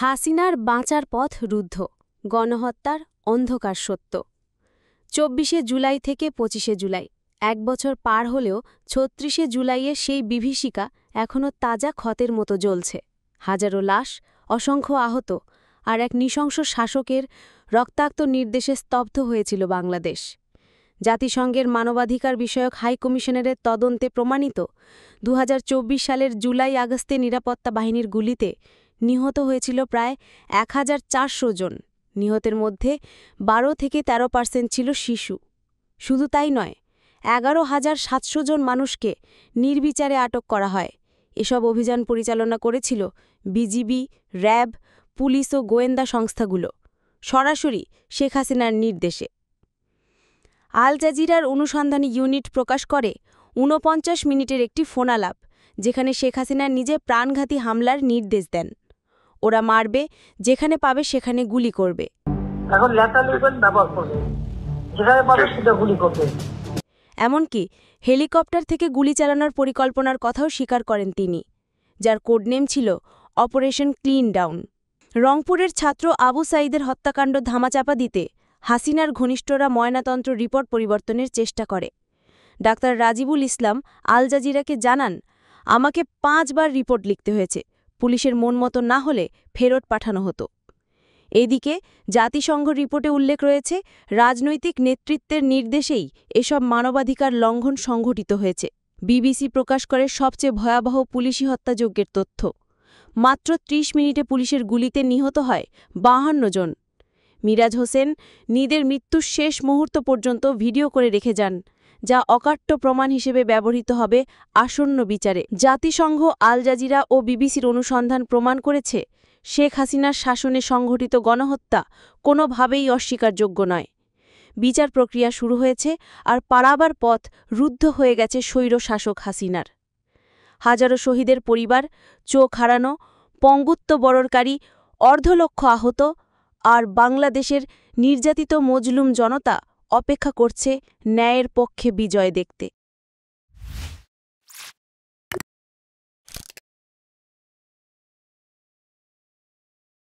হাসিনার বাঁচার পথ রুদ্ধ, গণহত্যার অন্ধকার সত্য। ২৪শে জুলাই থেকে ২৫শে জুলাই, এক বছর পার হলেও ৩৬শে জুলাইয়ের সেই বিভীষিকা এখনও তাজা ক্ষতের মতো জ্বলছে। হাজারো লাশ, অসংখ্য আহত, আর এক নৃশংস শাসকের রক্তাক্ত নির্দেশে স্তব্ধ হয়েছিল বাংলাদেশ। জাতিসংঘের মানবাধিকার বিষয়ক হাইকমিশনারের তদন্তে প্রমাণিত ২০২৪ সালের জুলাই-আগস্টে নিরাপত্তা বাহিনীর গুলিতে নিহত হয়েছিল প্রায় ১,৪০০ জন। নিহতের মধ্যে ১২ থেকে ১৩% ছিল শিশু। শুধু তাই নয়, ১১,৭০০ জন মানুষকে নির্বিচারে আটক করা হয়। এসব অভিযান পরিচালনা করেছিল বিজিবি, র্যাব, পুলিশ ও গোয়েন্দা সংস্থাগুলো, সরাসরি শেখ হাসিনার নির্দেশে। আল জাজিরার অনুসন্ধানী ইউনিট প্রকাশ করে ৪৯ মিনিটের একটি ফোনালাপ, যেখানে শেখ হাসিনা নিজে প্রাণঘাতী হামলার নির্দেশ দেন। ওরা মারবে, যেখানে পাবে সেখানে গুলি করবে। এখন লেটার লেভেল ব্যবহার করবে, যেখানে পাবে সেটা গুলি করবে। এমনকি হেলিকপ্টার থেকে গুলি চালানোর পরিকল্পনার কথাও স্বীকার করেন তিনি, যার কোডনেম ছিল অপারেশন ক্লিন ডাউন। রংপুরের ছাত্র আবু সাঈদের হত্যাকাণ্ড ধামাচাপা দিতে হাসিনার ঘনিষ্ঠরা ময়নাতন্ত্র রিপোর্ট পরিবর্তনের চেষ্টা করে। ডাক্তার রাজিবুল ইসলাম আল জাজিরাকে জানান, আমাকে ৫ বার রিপোর্ট লিখতে হয়েছে, পুলিশের মন মতো না হলে ফেরত পাঠানো হতো। এদিকে জাতিসংঘ রিপোর্টে উল্লেখ রয়েছে, রাজনৈতিক নেতৃত্বের নির্দেশেই এসব মানবাধিকার লঙ্ঘন সংঘটিত হয়েছে। বিবিসি প্রকাশ করে সবচেয়ে ভয়াবহ পুলিশি হত্যাযজ্ঞের তথ্য। মাত্র ৩০ মিনিটে পুলিশের গুলিতে নিহত হয় ৫২ জন। মিরাজ হোসেন নিজের মৃত্যুর শেষ মুহূর্ত পর্যন্ত ভিডিও করে রেখে যান, যা অকাট্য প্রমাণ হিসেবে ব্যবহৃত হবে আসন্ন বিচারে। জাতিসংঘ, আল জাজিরা ও বিবিসির অনুসন্ধান প্রমাণ করেছে, শেখ হাসিনার শাসনে সংঘটিত গণহত্যা কোনোভাবেই অস্বীকারযোগ্য নয়। বিচার প্রক্রিয়া শুরু হয়েছে, আর পালাবার পথ রুদ্ধ হয়ে গেছে স্বৈর শাসক হাসিনার। হাজারো শহীদের পরিবার, চোখ হারানো, পঙ্গুত্ব বরণকারী, অর্ধলক্ষ আহত, আর বাংলাদেশের নির্যাতিত মজলুম জনতা অপেক্ষা করছে ন্যায়ের পক্ষে বিজয় দেখতে।